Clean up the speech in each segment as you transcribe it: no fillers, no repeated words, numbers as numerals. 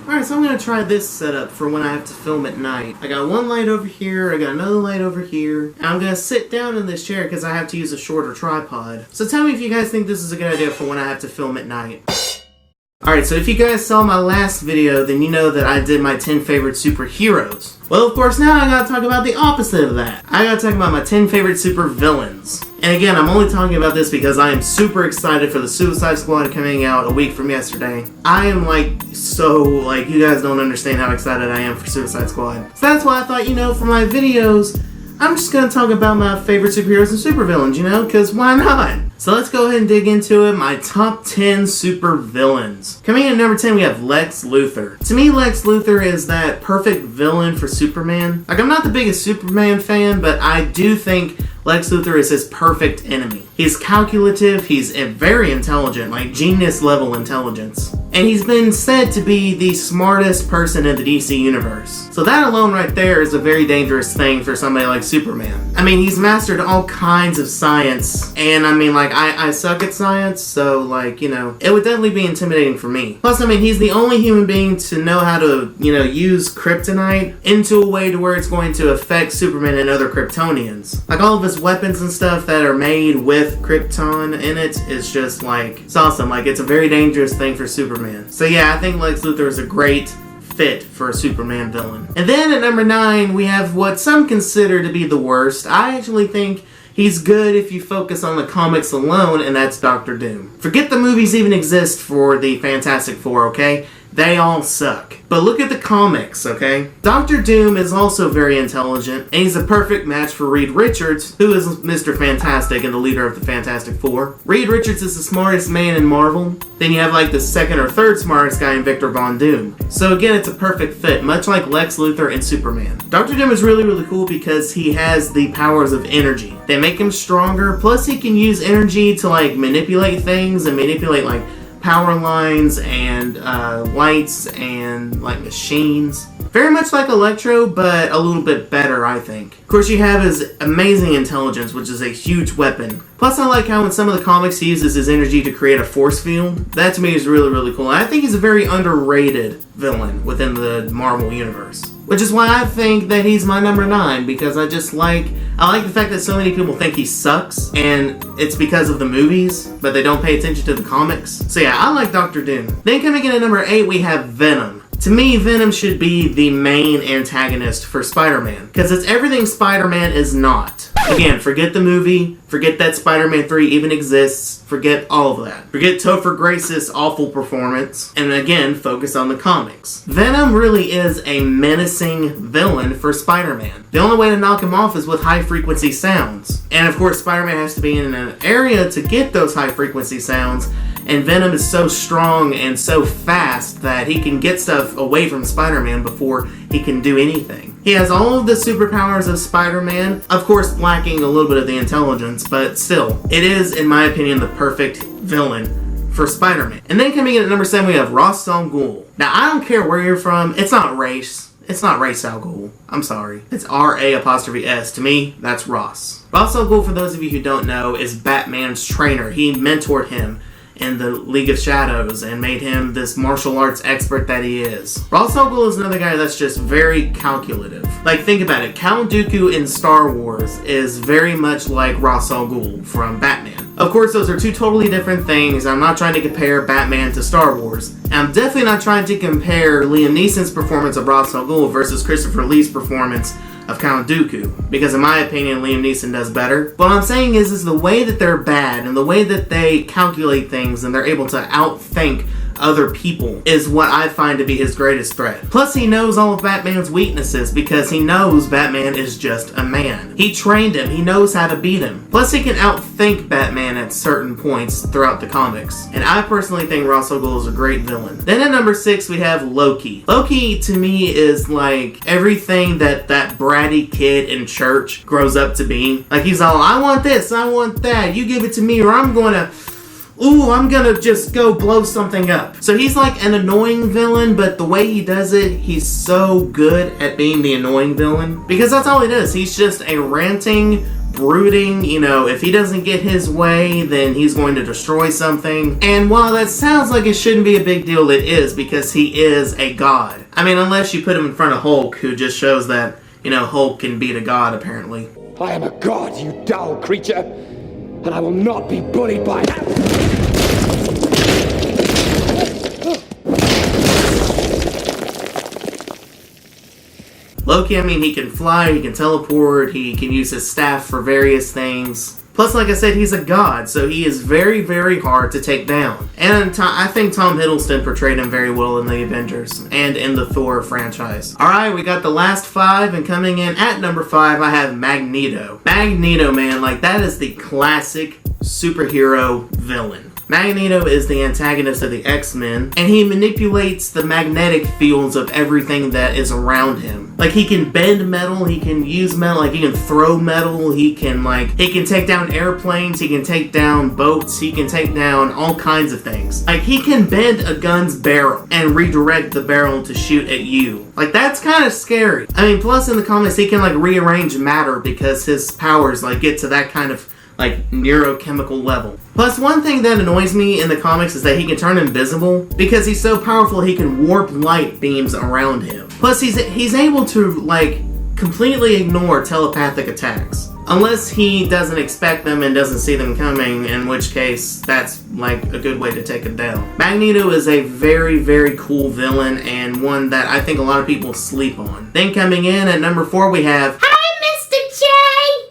Alright, so I'm going to try this setup for when I have to film at night. I got one light over here, I got another light over here, and I'm going to sit down in this chair because I have to use a shorter tripod. So tell me if you guys think this is a good idea for when I have to film at night. Alright, so if you guys saw my last video, then you know that I did my 10 favorite superheroes. Well, of course, now I gotta talk about the opposite of that. I gotta talk about my 10 favorite supervillains. And again, I'm only talking about this because I am super excited for the Suicide Squad coming out a week from yesterday. I am you guys don't understand how excited I am for Suicide Squad. So that's why I thought, for my videos, I'm just gonna talk about my favorite superheroes and supervillains, because why not? So let's go ahead and dig into it. My top 10 supervillains. Coming in at number 10, we have Lex Luthor. To me, Lex Luthor is that perfect villain for Superman. I'm not the biggest Superman fan, but I do think Lex Luthor is his perfect enemy. He's calculative, he's very intelligent, genius level intelligence. And he's been said to be the smartest person in the DC universe. So that alone right there is a very dangerous thing for somebody like Superman. He's mastered all kinds of science, and I suck at science, so it would definitely be intimidating for me. Plus, he's the only human being to know how to, use kryptonite into a way to where it's going to affect Superman and other Kryptonians. All of his weapons and stuff that are made with Krypton in it is just it's awesome. It's a very dangerous thing for Superman. So yeah, I think Lex Luthor is a great fit for a Superman villain. And then at number 9, we have what some consider to be the worst. I actually think he's good if you focus on the comics alone, and that's Dr. Doom. Forget the movies even exist for the Fantastic Four, okay? They all suck. But look at the comics, okay? Dr. Doom is also very intelligent, and he's a perfect match for Reed Richards, who is Mr. Fantastic and the leader of the Fantastic Four. Reed Richards is the smartest man in Marvel. Then you have the second or third smartest guy in Victor Von Doom. So again, it's a perfect fit, much like Lex Luthor and Superman. Dr. Doom is really, really cool because he has the powers of energy. They make him stronger, plus he can use energy to manipulate things and manipulate power lines and lights and machines. Very much like Electro, but a little bit better, I think. Of course, you have his amazing intelligence, which is a huge weapon. Plus, I like how in some of the comics he uses his energy to create a force field. That to me is really, really cool. And I think he's a very underrated villain within the Marvel Universe. Which is why I think that he's my number 9, because I like the fact that so many people think he sucks, and it's because of the movies, but they don't pay attention to the comics. So yeah, I like Dr. Doom. Then coming in at number 8, we have Venom. To me, Venom should be the main antagonist for Spider-Man, because it's everything Spider-Man is not. Again, forget the movie, forget that Spider-Man 3 even exists, forget all of that. Forget Topher Grace's awful performance, and again, focus on the comics. Venom really is a menacing villain for Spider-Man. The only way to knock him off is with high-frequency sounds. And of course, Spider-Man has to be in an area to get those high-frequency sounds, and Venom is so strong and so fast that he can get stuff away from Spider-Man before he can do anything. He has all of the superpowers of Spider-Man, of course lacking a little bit of the intelligence, but still, it is, in my opinion, the perfect villain for Spider-Man. And then coming in at number 7, we have Ras al Ghul. Now, I don't care where you're from, it's not race. It's not Ras al Ghul. I'm sorry. It's R-A''S. To me, that's Ross. Ras al Ghul, for those of you who don't know, is Batman's trainer. He mentored him in the League of Shadows and made him this martial arts expert that he is. Ras al Ghul is another guy that's just very calculative. Think about it. Count Dooku in Star Wars is very much like Ras al Ghul from Batman. Of course, those are two totally different things. I'm not trying to compare Batman to Star Wars. And I'm definitely not trying to compare Liam Neeson's performance of Ras al Ghul versus Christopher Lee's performance of Count Dooku, because in my opinion, Liam Neeson does better. What I'm saying is the way that they're bad and the way that they calculate things and they're able to outthink other people is what I find to be his greatest threat. Plus, he knows all of Batman's weaknesses because he knows Batman is just a man. He trained him. He knows how to beat him. Plus, he can outthink Batman at certain points throughout the comics. And I personally think Ras al Ghul is a great villain. Then at number 6, we have Loki. Loki, to me, is everything that bratty kid in church grows up to be. He's all, I want this, I want that, you give it to me or I'm gonna just go blow something up. So he's an annoying villain, but the way he does it, he's so good at being the annoying villain. Because that's all he does. He's just a ranting, brooding, you know, if he doesn't get his way, then he's going to destroy something. And while that sounds like it shouldn't be a big deal, it is, because he is a god. I mean, unless you put him in front of Hulk, who just shows that, you know, Hulk can beat a god, apparently. I am a god, you dull creature, and I will not be bullied by Loki, I mean, he can fly, he can teleport, he can use his staff for various things. Plus, like I said, he's a god, so he is very, very hard to take down. And I think Tom Hiddleston portrayed him very well in the Avengers and in the Thor franchise. Alright, we got the last 5, and coming in at number 5, I have Magneto. Magneto, man, like, that is the classic superhero villain. Magneto is the antagonist of the X-Men, and he manipulates the magnetic fields of everything that is around him. Like, he can bend metal, he can use metal, like, he can throw metal, he can take down airplanes, he can take down boats, he can take down all kinds of things. Like, he can bend a gun's barrel and redirect the barrel to shoot at you. Like, that's kind of scary. I mean, plus in the comics, he can, like, rearrange matter because his powers, like, get to that kind of, like, neurochemical level. Plus, one thing that annoys me in the comics is that he can turn invisible. Because he's so powerful, he can warp light beams around him. Plus, he's able to, like, completely ignore telepathic attacks. Unless he doesn't expect them and doesn't see them coming, in which case, that's, like, a good way to take him down. Magneto is a very, very cool villain, and one that I think a lot of people sleep on. Then coming in at number 4, we have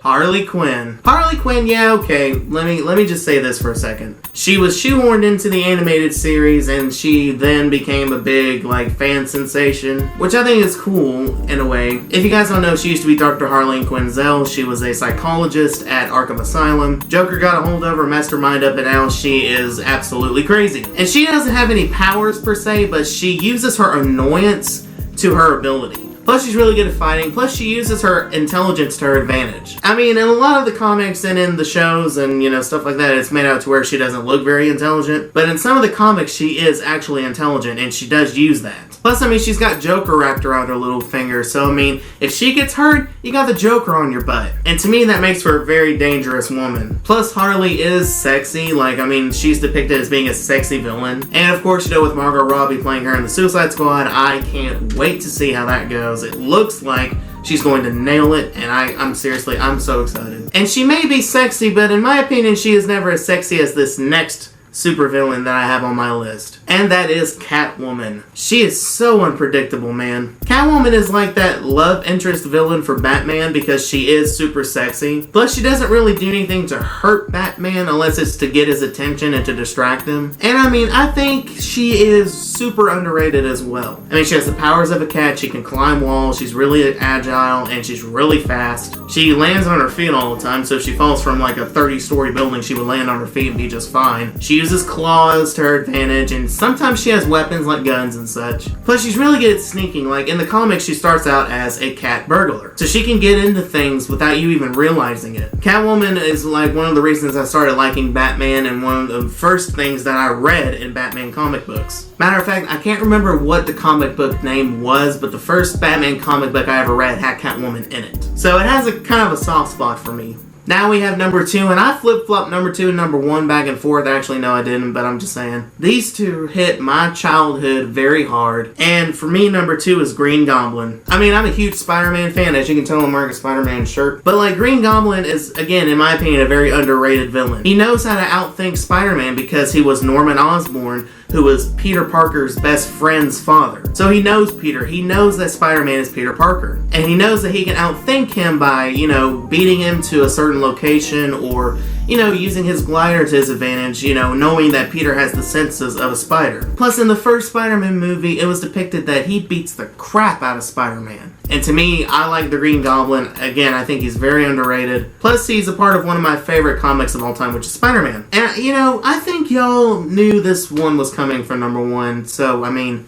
Harley Quinn. Harley Quinn, yeah, okay. Let me just say this for a second. She was shoehorned into the animated series, and she then became a big, like, fan sensation, which I think is cool, in a way. If you guys don't know, she used to be Dr. Harleen Quinzel. She was a psychologist at Arkham Asylum. Joker got a hold of her, messed her mind up, and now she is absolutely crazy. And she doesn't have any powers, per se, but she uses her annoyance to her ability. Plus, she's really good at fighting. Plus, she uses her intelligence to her advantage. I mean, in a lot of the comics and in the shows and, you know, stuff like that, it's made out to where she doesn't look very intelligent. But in some of the comics, she is actually intelligent, and she does use that. Plus, I mean, she's got Joker wrapped around her little finger. So, I mean, if she gets hurt, you got the Joker on your butt. And to me, that makes her a very dangerous woman. Plus, Harley is sexy. Like, I mean, she's depicted as being a sexy villain. And, of course, you know, with Margot Robbie playing her in the Suicide Squad, I can't wait to see how that goes. It looks like she's going to nail it, and I'm so excited. And she may be sexy, but in my opinion, she is never as sexy as this next supervillain that I have on my list. And that is Catwoman. She is so unpredictable, man. Catwoman is like that love interest villain for Batman because she is super sexy. Plus, she doesn't really do anything to hurt Batman unless it's to get his attention and to distract him. And I mean, I think she is super underrated as well. I mean, she has the powers of a cat. She can climb walls. She's really agile and she's really fast. She lands on her feet all the time, so if she falls from like a 30-story building, she would land on her feet and be just fine. She uses claws to her advantage, and sometimes she has weapons like guns and such. Plus, she's really good at sneaking. Like, in the comics, she starts out as a cat burglar. So she can get into things without you even realizing it. Catwoman is like one of the reasons I started liking Batman and one of the first things that I read in Batman comic books. Matter of fact, I can't remember what the comic book name was, but the first Batman comic book I ever read had Catwoman in it. So it has a kind of a soft spot for me. Now we have number 2, and I flip-flopped number 2 and number 1 back and forth. Actually, no, I didn't, but I'm just saying. These two hit my childhood very hard, and for me, number 2 is Green Goblin. I mean, I'm a huge Spider-Man fan. As you can tell, I'm wearing a Spider-Man shirt. But, like, Green Goblin is, again, in my opinion, a very underrated villain. He knows how to outthink Spider-Man because he was Norman Osborn, who was Peter Parker's best friend's father. So he knows Peter. He knows that Spider-Man is Peter Parker. And he knows that he can outthink him by, you know, beating him to a certain location or, you know, using his glider to his advantage, you know, knowing that Peter has the senses of a spider. Plus, in the first Spider-Man movie, it was depicted that he beats the crap out of Spider-Man. And to me, I like the Green Goblin. Again, I think he's very underrated. Plus, he's a part of one of my favorite comics of all time, which is Spider-Man. And, you know, I think y'all knew this one was coming for number 1. So, I mean,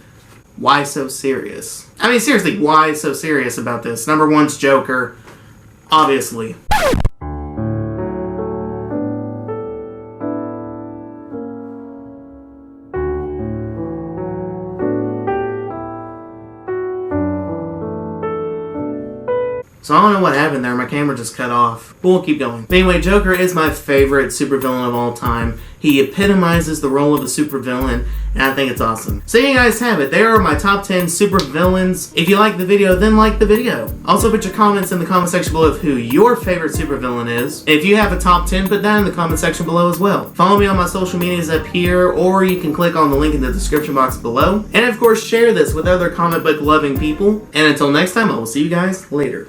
why so serious? I mean, seriously, why so serious about this? Number 1's Joker, obviously. So I don't know what happened there. My camera just cut off. But we'll keep going. But anyway, Joker is my favorite supervillain of all time. He epitomizes the role of a supervillain, and I think it's awesome. So you guys have it. There are my top 10 supervillains. If you like the video, then like the video. Also put your comments in the comment section below of who your favorite supervillain is. If you have a top 10, put that in the comment section below as well. Follow me on my social medias up here, or you can click on the link in the description box below. And of course, share this with other comic book loving people. And until next time, I will see you guys later.